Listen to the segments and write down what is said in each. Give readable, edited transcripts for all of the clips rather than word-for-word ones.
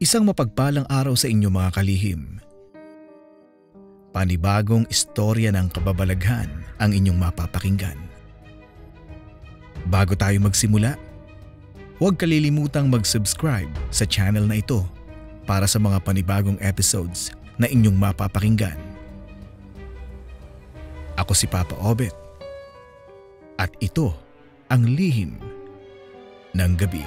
Isang mapagpalang araw sa inyo mga kalihim. Panibagong istorya ng kababalaghan ang inyong mapapakinggan. Bago tayo magsimula, huwag kalilimutang mag-subscribe sa channel na ito para sa mga panibagong episodes na inyong mapapakinggan. Ako si Papa Obet at ito ang Lihim ng Gabi.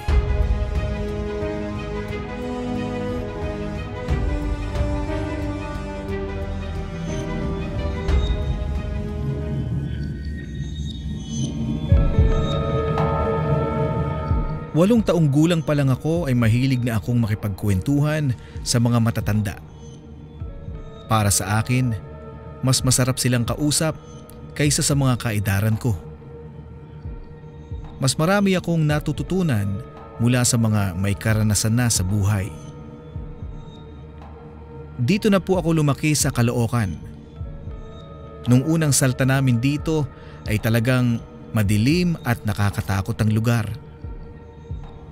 Walong taong gulang pa lang ako ay mahilig na akong makipagkwentuhan sa mga matatanda. Para sa akin, mas masarap silang kausap kaysa sa mga kaedaran ko. Mas marami akong natututunan mula sa mga may karanasan na sa buhay. Dito na po ako lumaki sa Caloocan. Nung unang salta namin dito ay talagang madilim at nakakatakot ang lugar.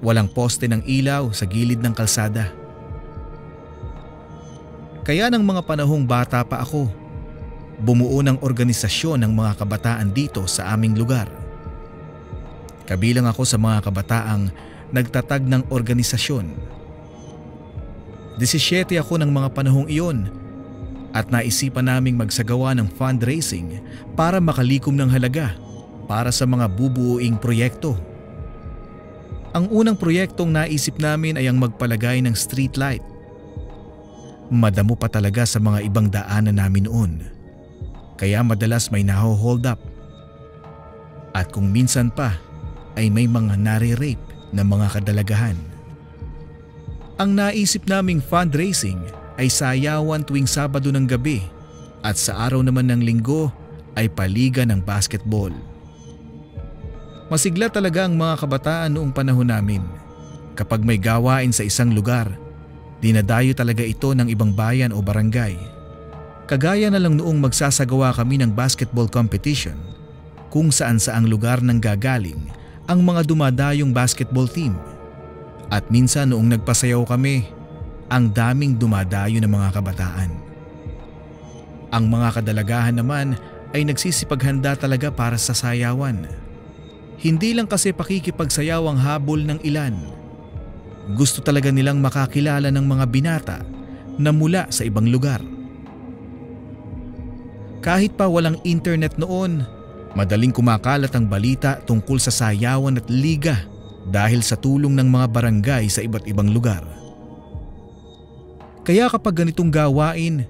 Walang poste ng ilaw sa gilid ng kalsada. Kaya ng mga panahong bata pa ako, bumuo ng organisasyon ng mga kabataan dito sa aming lugar. Kabilang ako sa mga kabataang nagtatag ng organisasyon. 17 ako ng mga panahong iyon at naisipan naming magsagawa ng fundraising para makalikom ng halaga para sa mga bubuuing proyekto. Ang unang proyektong naisip namin ay ang magpalagay ng street light. Madamo pa talaga sa mga ibang daanan namin noon, kaya madalas may naho-hold up. At kung minsan pa ay may mga nare-rape na mga kadalagahan. Ang naisip naming fundraising ay sayawan tuwing Sabado ng gabi at sa araw naman ng Linggo ay paliga ng basketball. Masigla talaga ang mga kabataan noong panahon namin. Kapag may gawain sa isang lugar, dinadayo talaga ito ng ibang bayan o barangay. Kagaya na lang noong magsasagawa kami ng basketball competition, kung saan-saang lugar nang gagaling ang mga dumadayong basketball team. At minsan noong nagpasayaw kami, ang daming dumadayo ng mga kabataan. Ang mga kadalagahan naman ay nagsisipaghanda talaga para sa sayawan. Hindi lang kasi pakikipagsayaw ang habol ng ilan. Gusto talaga nilang makakilala ng mga binata na mula sa ibang lugar. Kahit pa walang internet noon, madaling kumakalat ang balita tungkol sa sayawan at liga dahil sa tulong ng mga barangay sa iba't ibang lugar. Kaya kapag ganitong gawain,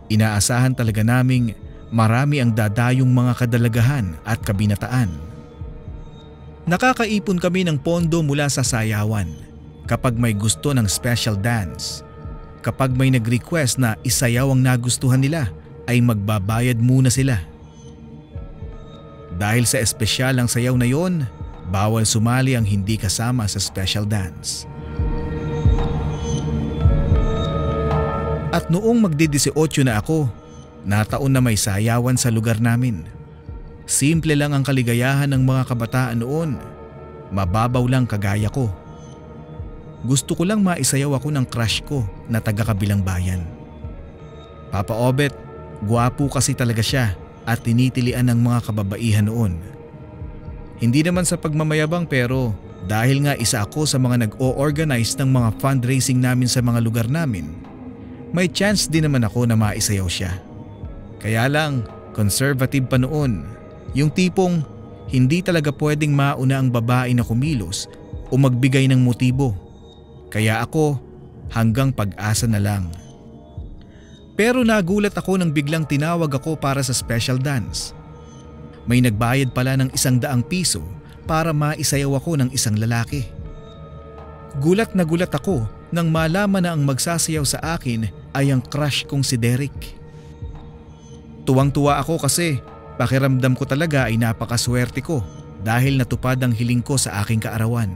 inaasahan talaga naming marami ang dadayong mga kadalagahan at kabinataan. Nakakaipon kami ng pondo mula sa sayawan kapag may gusto ng special dance. Kapag may nag-request na isayaw ang nagustuhan nila ay magbabayad muna sila. Dahil sa espesyal ang sayaw na yon, bawal sumali ang hindi kasama sa special dance. At noong magdi-18 na ako, nataon na may sayawan sa lugar namin. Simple lang ang kaligayahan ng mga kabataan noon. Mababaw lang kagaya ko. Gusto ko lang maisayaw ako ng crush ko na taga-kabilang bayan. Papa Obet, gwapo kasi talaga siya at tinitilian ng mga kababaihan noon. Hindi naman sa pagmamayabang pero dahil nga isa ako sa mga nag-o-organize ng mga fundraising namin sa mga lugar namin, may chance din naman ako na maisayaw siya. Kaya lang, conservative pa noon. Yung tipong hindi talaga pwedeng mauna ang babae na kumilos o magbigay ng motibo. Kaya ako hanggang pag-asa na lang. Pero nagulat ako nang biglang tinawag ako para sa special dance. May nagbayad pala ng 100 piso para maisayaw ako ng isang lalaki. Gulat na gulat ako nang malaman na ang magsasayaw sa akin ay ang crush kong si Derek. Tuwang-tuwa ako kasi pakiramdam ko talaga ay napakaswerte ko dahil natupad ang hiling ko sa aking kaarawan.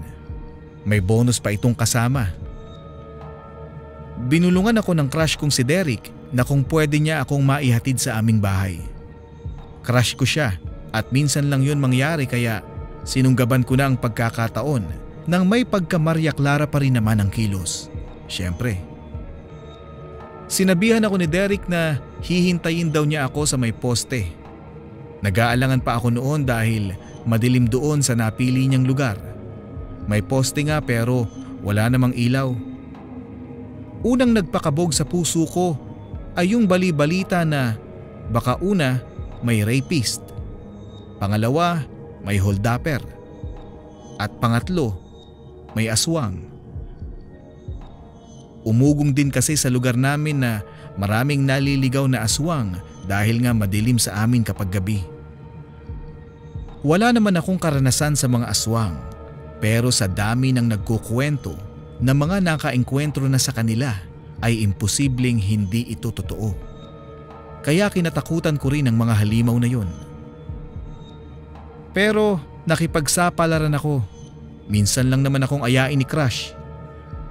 May bonus pa itong kasama. Binulungan ako ng crush kong si Derek na kung pwede niya akong maihatid sa aming bahay. Crush ko siya at minsan lang yun mangyari kaya sinunggaban ko na ang pagkakataon nang may pagka Maria Clara pa rin naman ang kilos. Siyempre, Sinabihan ako ni Derek na hihintayin daw niya ako sa may poste. Nag-aalangan pa ako noon dahil madilim doon sa napili niyang lugar. May poste nga pero wala namang ilaw. Unang nagpakabog sa puso ko ay yung bali-balita na baka una may rapist, pangalawa may holdupper, at pangatlo may aswang. Umugong din kasi sa lugar namin na maraming naliligaw na aswang dahil nga madilim sa amin kapag gabi. Wala naman akong karanasan sa mga aswang, pero sa dami ng nagkukwento na mga nakaengkwentro na sa kanila ay imposibleng hindi ito totoo. Kaya kinatakutan ko rin ang mga halimaw na yun. Pero nakipagsapalaran ako. Minsan lang naman akong ayain ni Crush.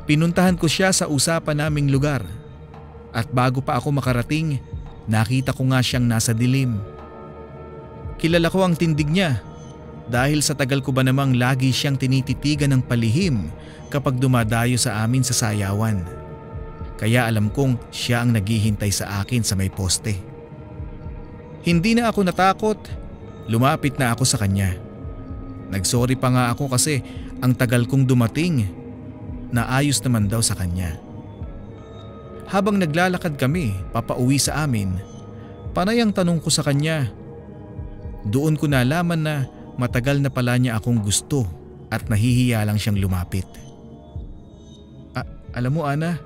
Pinuntahan ko siya sa usapan naming lugar. At bago pa ako makarating, nakita ko nga siyang nasa dilim. Kilala ko ang tindig niya dahil sa tagal ko ba namang lagi siyang tinititigan ng palihim kapag dumadayo sa amin sa sayawan. Kaya alam kong siya ang naghihintay sa akin sa may poste. Hindi na ako natakot, lumapit na ako sa kanya. Nagsorry pa nga ako kasi ang tagal kong dumating. Naayos naman daw sa kanya. Habang naglalakad kami papauwi sa amin, panay ang tanong ko sa kanya. Doon ko nalaman na matagal na pala niya akong gusto at nahihiya lang siyang lumapit. Alam mo Ana,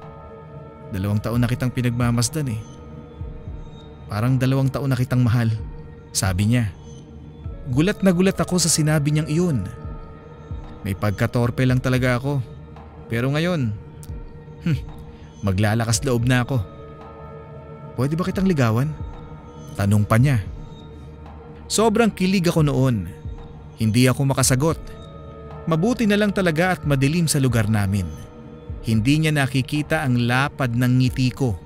2 taon na kitang pinagmamasdan eh. Parang 2 taon na kitang mahal, sabi niya. Gulat na gulat ako sa sinabi niyang iyon. May pagkatorpe lang talaga ako. Pero ngayon, maglalakas loob na ako. Pwede ba kitang ligawan? Tanong pa niya. Sobrang kilig ako noon. Hindi ako makasagot. Mabuti na lang talaga at madilim sa lugar namin. Hindi niya nakikita ang lapad ng ngiti ko.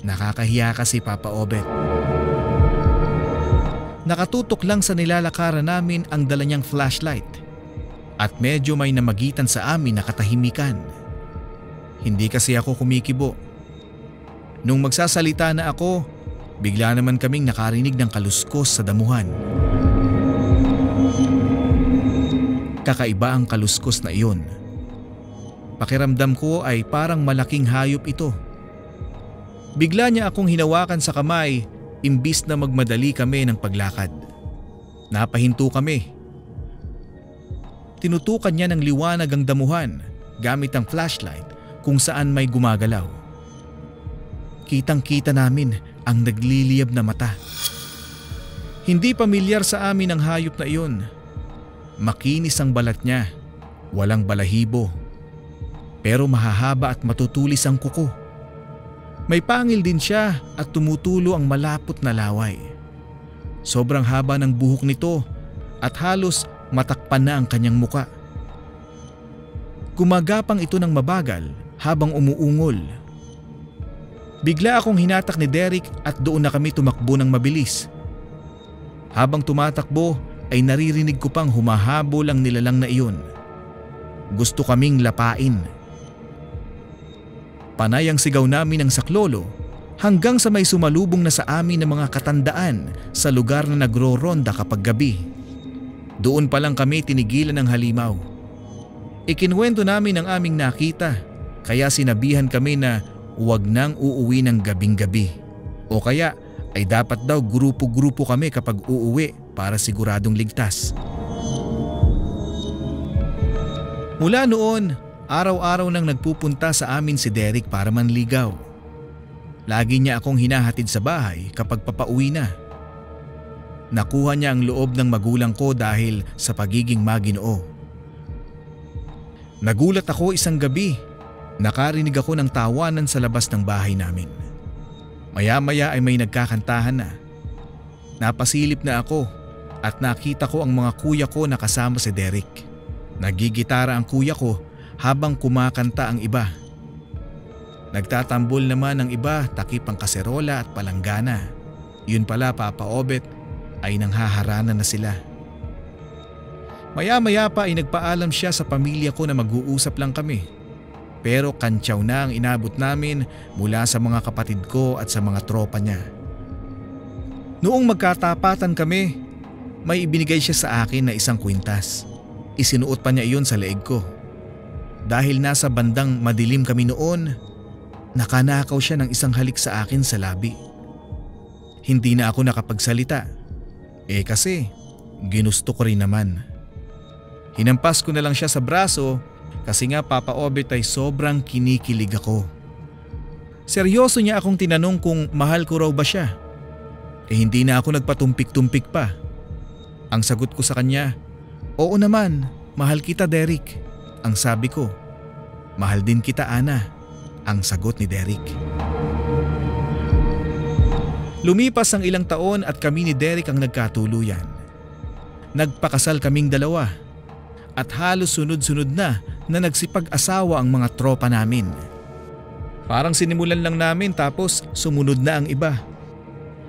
Nakakahiya kasi Papa Obet. Nakatutok lang sa nilalakaran namin ang dala niyang flashlight. At medyo may namagitan sa amin na katahimikan. Hindi kasi ako kumikibo. Nung magsasalita na ako, bigla naman kaming nakarinig ng kaluskos sa damuhan. Kakaiba ang kaluskos na iyon. Pakiramdam ko ay parang malaking hayop ito. Bigla niya akong hinawakan sa kamay imbis na magmadali kami ng paglakad. Napahinto kami. Tinutukan niya ng liwanag ang damuhan gamit ang flashlight kung saan may gumagalaw. Kitang-kita namin ang nagliliyab na mata. Hindi pamilyar sa amin ang hayop na iyon. Makinis ang balat niya, walang balahibo. Pero mahahaba at matutulis ang kuko. May pangil din siya at tumutulo ang malapot na laway. Sobrang haba ng buhok nito at halos matakpan na ang kanyang muka. Gumagapang ito ng mabagal habang umuungol. Bigla akong hinatak ni Derek at doon na kami tumakbo ng mabilis. Habang tumatakbo ay naririnig ko pang humahabol ang nilalang na iyon. Gusto kaming lapain. Panay ang sigaw namin ng saklolo hanggang sa may sumalubong na sa amin ng mga katandaan sa lugar na nagro-ronda kapag gabi. Doon pa lang kami tinigilan ng halimaw. Ikinwento namin ang aming nakita kaya sinabihan kami na huwag nang uuwi ng gabing-gabi. O kaya ay dapat daw grupo-grupo kami kapag uuwi para siguradong ligtas. Mula noon, araw-araw nang nagpupunta sa amin si Derek para manligaw. Lagi niya akong hinahatid sa bahay kapag papauwi na. Nakuha niya ang loob ng magulang ko dahil sa pagiging maginoo. Nagulat ako isang gabi. Nakarinig ako ng tawanan sa labas ng bahay namin. Maya-maya ay may nagkakantahan na. Napasilip na ako at nakita ko ang mga kuya ko na kasama si Derek. Nagigitara ang kuya ko habang kumakanta ang iba. Nagtatambol naman ang iba takip ang kaserola at palanggana. Yun pala Papa Obet ay nanghaharana na sila. Maya-maya pa ay nagpaalam siya sa pamilya ko na mag-uusap lang kami. Pero kantsaw na ang inabot namin mula sa mga kapatid ko at sa mga tropa niya. Noong magkatapatan kami, may ibinigay siya sa akin na isang kwintas. Isinuot pa niya iyon sa leeg ko. Dahil nasa bandang madilim kami noon, nakanakaw siya ng isang halik sa akin sa labi. Hindi na ako nakapagsalita. Kasi ginusto ko rin naman. Hinampas ko na lang siya sa braso kasi nga Papa Obet ay sobrang kinikilig ako. Seryoso niya akong tinanong kung mahal ko raw ba siya. Hindi na ako nagpatumpik-tumpik pa. Ang sagot ko sa kanya, "Oo naman, mahal kita Derek." Ang sabi ko, "Mahal din kita Ana." Ang sagot ni Derek. Lumipas ang ilang taon at kami ni Derek ang nagkatuluyan. Nagpakasal kaming dalawa at halos sunod-sunod na nagsipag-asawa ang mga tropa namin. Parang sinimulan lang namin tapos sumunod na ang iba.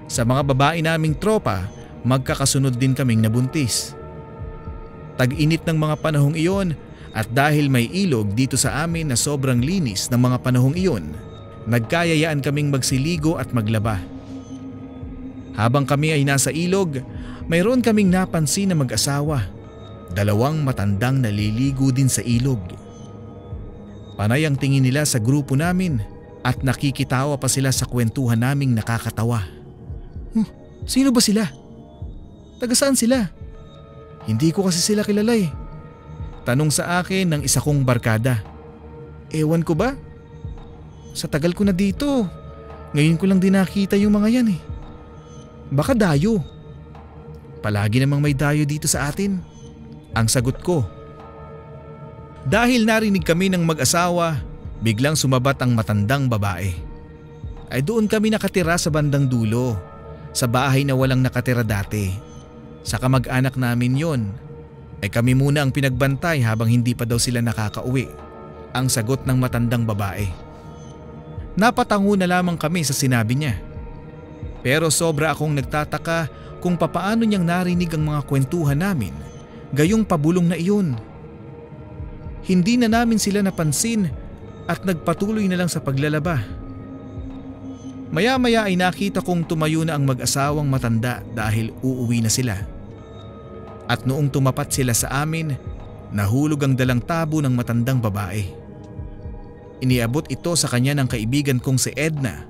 Sa mga babae naming tropa, magkakasunod din kaming nabuntis. Tag-init ng mga panahong iyon at dahil may ilog dito sa amin na sobrang linis ng mga panahong iyon, nagkayayaan kaming magsiligo at maglaba. Habang kami ay nasa ilog, mayroon kaming napansin na mag-asawa. Dalawang matandang naliligo din sa ilog. Panay ang tingin nila sa grupo namin at nakikitawa pa sila sa kwentuhan naming nakakatawa. Sino ba sila? Taga saan sila? Hindi ko kasi sila kilala eh. Tanong sa akin ng isa kong barkada. Ewan ko ba? Sa tagal ko na dito, ngayon ko lang din nakita yung mga yan eh. Baka dayo. Palagi namang may dayo dito sa atin. Ang sagot ko. Dahil narinig kami ng mag-asawa, biglang sumabat ang matandang babae. Ay doon kami nakatira sa bandang dulo, sa bahay na walang nakatira dati. Sa kamag-anak namin yon. Ay kami muna ang pinagbantay habang hindi pa daw sila nakakauwi. Ang sagot ng matandang babae. Napatango na lamang kami sa sinabi niya. Pero sobra akong nagtataka kung papaano niyang narinig ang mga kwentuhan namin, gayong pabulong na iyon. Hindi na namin sila napansin at nagpatuloy na lang sa paglalaba. Maya-maya ay nakita kong tumayo na ang mag-asawang matanda dahil uuwi na sila. At noong tumapat sila sa amin, nahulog ang dalang tabo ng matandang babae. Iniabot ito sa kanya ng kaibigan kong si Edna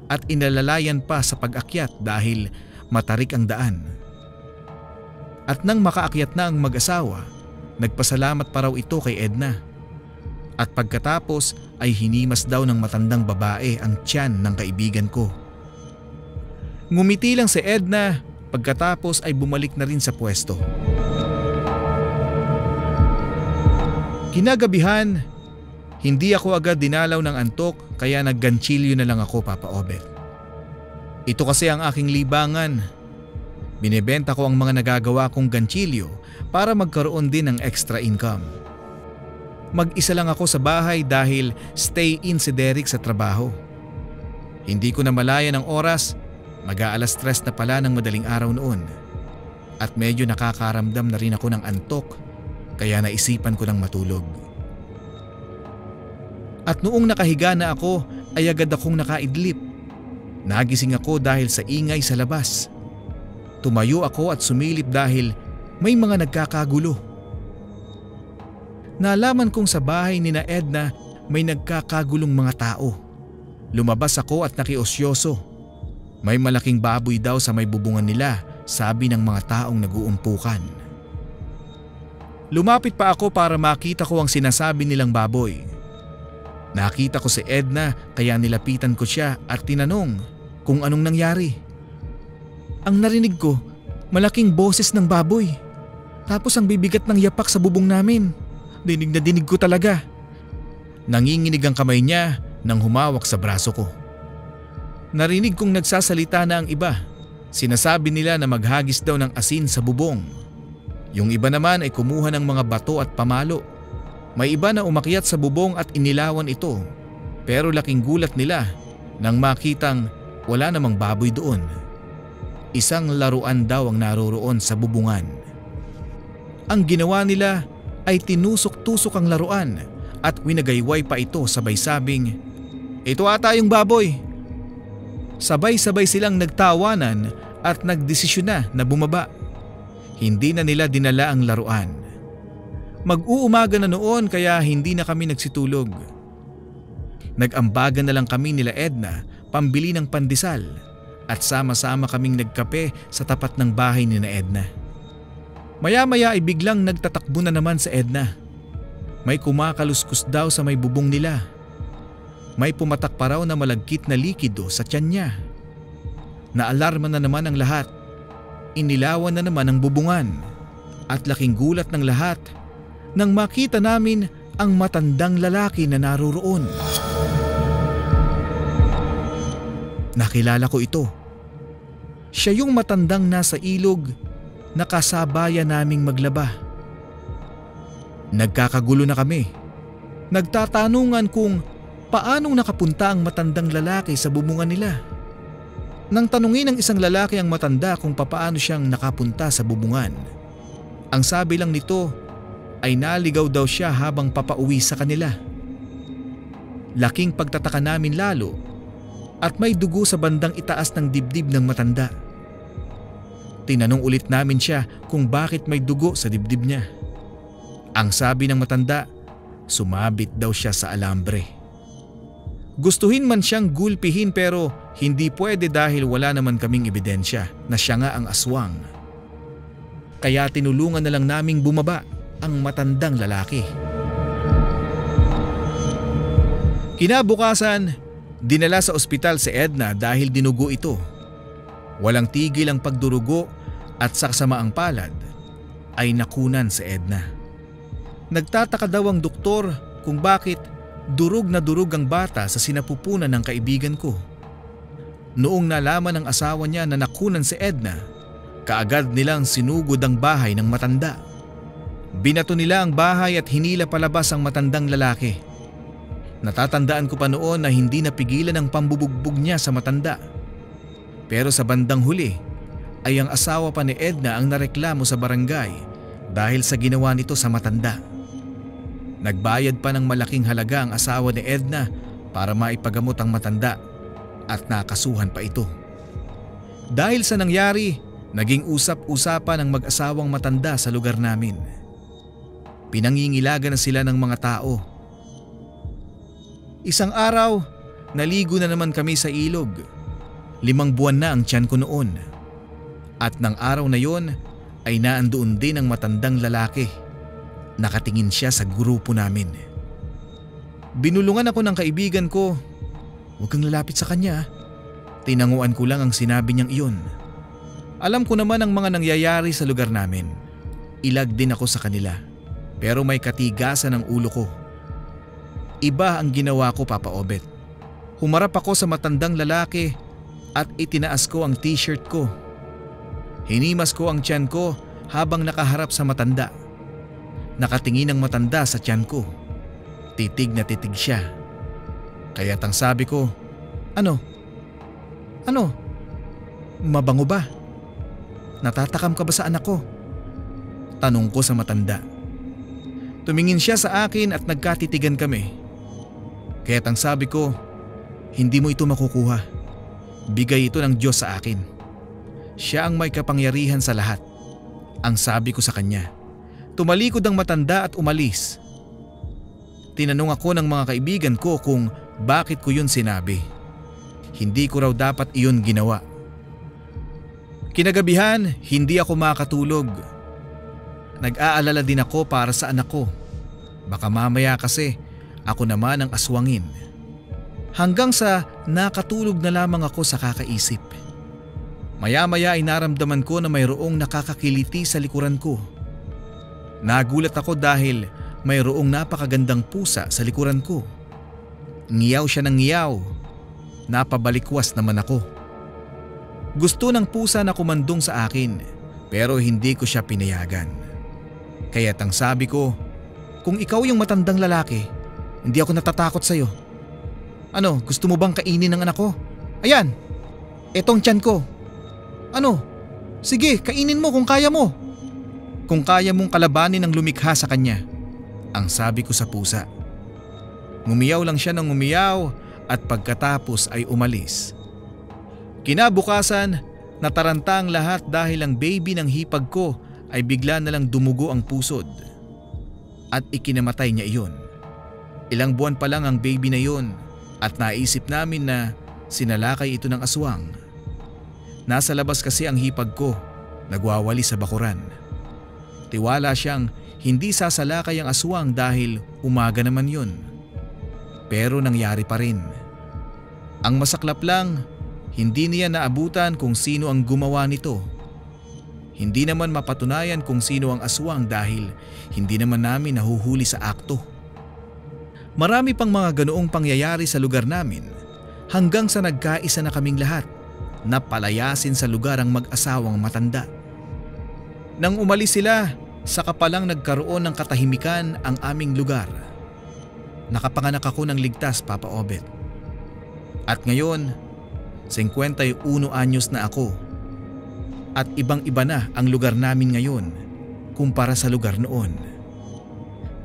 at inalalayan pa sa pag-akyat dahil matarik ang daan. At nang makaakyat na ang mag-asawa, nagpasalamat pa raw ito kay Edna. At pagkatapos ay hinimas daw ng matandang babae ang tiyan ng kaibigan ko. Ngumiti lang si Edna pagkatapos ay bumalik na rin sa pwesto. Kinagabihan, hindi ako agad dinalaw ng antok kaya nagganchilyo na lang ako, Papa Obet. Ito kasi ang aking libangan. Binebenta ko ang mga nagagawa kong ganchilyo para magkaroon din ng extra income. Mag-isa lang ako sa bahay dahil stay in si Derek sa trabaho. Hindi ko na malaya ng oras, mag-aalas 3 na pala ng madaling araw noon. At medyo nakakaramdam na rin ako ng antok kaya naisipan ko ng matulog. At noong nakahiga na ako ay agad akong nakaidlip. Nagising ako dahil sa ingay sa labas. Tumayo ako at sumilip dahil may mga nagkakagulo. Nalaman kong sa bahay ni na Edna may nagkakagulong mga tao. Lumabas ako at nakiosyoso. May malaking baboy daw sa may bubungan nila, sabi ng mga taong naguumpukan. Lumapit pa ako para makita ko ang sinasabi nilang baboy. Nakita ko si Edna kaya nilapitan ko siya at tinanong kung anong nangyari. Ang narinig ko, malaking boses ng baboy. Tapos ang bibigat ng yapak sa bubong namin. Dinig na dinig ko talaga. Nanginginig ang kamay niya nang humawak sa braso ko. Narinig kong nagsasalita na ang iba. Sinasabi nila na maghagis daw ng asin sa bubong. Yung iba naman ay kumuha ng mga bato at pamalo. May iba na umakyat sa bubong at inilawan ito. Pero laking gulat nila nang makitang wala namang baboy doon. Isang laruan daw ang naroroon sa bubungan. Ang ginawa nila ay tinusok-tusok ang laruan at winagayway pa ito sabay sabing, "Ito ata yung baboy." Sabay-sabay silang nagtawanan at nagdesisyon na bumaba. Hindi na nila dinala ang laruan. Mag-uumaga na noon kaya hindi na kami nagsitulog. Nag-ambagan na lang kami nila Edna pambili ng pandesal at sama-sama kaming nagkape sa tapat ng bahay ni na Edna. Maya-maya ay biglang nagtatakbo na naman sa Edna. May kumakaluskus daw sa may bubong nila. May pumatak pa raw na malagkit na likido sa tiyan niya. Naalarma na naman ang lahat. Inilawan na naman ang bubungan. At laking gulat ng lahat nang makita namin ang matandang lalaki na naroroon. Nakilala ko ito. Siya yung matandang nasa ilog na kasabayan naming maglaba. Nagkakagulo na kami. Nagtatanungan kung paanong nakapunta ang matandang lalaki sa bubungan nila. Nang tanungin ng isang lalaki ang matanda kung papaano siyang nakapunta sa bubungan, ang sabi lang nito ay naligaw daw siya habang papauwi sa kanila. Laking pagtataka namin lalo at may dugo sa bandang itaas ng dibdib ng matanda. Tinanong ulit namin siya kung bakit may dugo sa dibdib niya. Ang sabi ng matanda, sumabit daw siya sa alambre. Gustuhin man siyang gulpihin pero hindi pwede dahil wala naman kaming ebidensya na siya nga ang aswang. Kaya tinulungan na lang naming bumaba ang matandang lalaki. Kinabukasan, dinala sa ospital si Edna dahil dinugo ito. Walang tigil ang pagdurugo at sa kasamaang palad ay nakunan si Edna. Nagtataka daw ang doktor kung bakit durog na durog ang bata sa sinapupunan ng kaibigan ko. Noong nalaman ng asawa niya na nakunan si Edna, kaagad nilang sinugod ang bahay ng matanda. Binato nila ang bahay at hinila palabas ang matandang lalaki. Natatandaan ko pa noon na hindi napigilan ang pambubugbog niya sa matanda. Pero sa bandang huli ay ang asawa pa ni Edna ang nareklamo sa barangay dahil sa ginawa nito sa matanda. Nagbayad pa ng malaking halaga ang asawa ni Edna para maipagamot ang matanda at nakasuhan pa ito. Dahil sa nangyari, naging usap-usapan ng mag-asawang matanda sa lugar namin. Pinangingilagan na sila ng mga tao. Isang araw, naligo na naman kami sa ilog. 5 buwan na ang tiyan ko noon. At ng araw na yon ay naandoon din ang matandang lalaki. Nakatingin siya sa grupo namin. Binulungan ako ng kaibigan ko. "Huwag kang lalapit sa kanya." Tinanguan ko lang ang sinabi niyang iyon. Alam ko naman ang mga nangyayari sa lugar namin. Ilag din ako sa kanila. Pero may katigasan ang ulo ko. Iba ang ginawa ko, Papa Obet. Humarap ako sa matandang lalaki at itinaas ko ang t-shirt ko. Hinimas ko ang tiyan ko habang nakaharap sa matanda. Nakatingin ang matanda sa tiyan ko. Titig na titig siya. Kaya't ang sabi ko, Ano? Mabango ba? Natatakam ka ba sa anak ko?" Tanong ko sa matanda. Tumingin siya sa akin at nagkatitigan kami. Kaya't ang sabi ko, "Hindi mo ito makukuha. Bigay ito ng Diyos sa akin. Siya ang may kapangyarihan sa lahat." Ang sabi ko sa kanya. Tumalikod ang matanda at umalis. Tinanong ako ng mga kaibigan ko kung bakit ko yun sinabi. Hindi ko raw dapat iyon ginawa. Kinagabihan, hindi ako makatulog. Nag-aalala din ako para sa anak ko. Baka mamaya kasi ako naman ang aswangin. Hanggang sa nakatulog na lamang ako sa kakaisip. Maya-maya ay naramdaman ko na mayroong nakakakiliti sa likuran ko. Nagulat ako dahil mayroong napakagandang pusa sa likuran ko. Ngiyaw siya ng ngiyaw. Napabalikwas naman ako. Gusto ng pusa na kumandong sa akin pero hindi ko siya pinayagan. Kaya't ang sabi ko, "Kung ikaw yung matandang lalaki, hindi ako natatakot sa'yo. Ano, gusto mo bang kainin ng anak ko? Ayan, etong tiyan ko. Ano, sige kainin mo kung kaya mo. Kung kaya mong kalabanin ang lumikha sa kanya." Ang sabi ko sa pusa. Ngumiyaw lang siya ng ngumiyaw at pagkatapos ay umalis. Kinabukasan, nataranta ang lahat dahil ang baby ng hipag ko ay bigla na lang dumugo ang pusod. At ikinamatay niya iyon. Ilang buwan pa lang ang baby na iyon at naisip namin na sinalakay ito ng aswang. Nasa labas kasi ang hipag ko, nagwawali sa bakuran. Tiwala siyang hindi sasalakay ang aswang dahil umaga naman yun. Pero nangyari pa rin. Ang masaklap lang, hindi niya naabutan kung sino ang gumawa nito. Hindi naman mapatunayan kung sino ang aswang dahil hindi naman namin nahuhuli sa akto. Marami pang mga ganoong pangyayari sa lugar namin hanggang sa nagkaisa na kaming lahat na palayasin sa lugar ang mag-asawang matanda. Nang umalis sila, saka palang nagkaroon ng katahimikan ang aming lugar. Nakapanganak ako ng ligtas, Papa Obet. At ngayon, 51 anyos na ako. At ibang-iba na ang lugar namin ngayon kumpara sa lugar noon.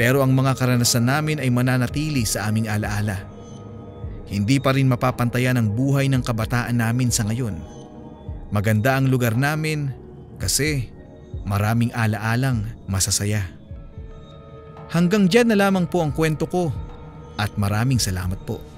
Pero ang mga karanasan namin ay mananatili sa aming alaala. Hindi pa rin mapapantayan ang buhay ng kabataan namin sa ngayon. Maganda ang lugar namin kasi maraming alaalang masasaya. Hanggang dyan na lamang po ang kwento ko at maraming salamat po.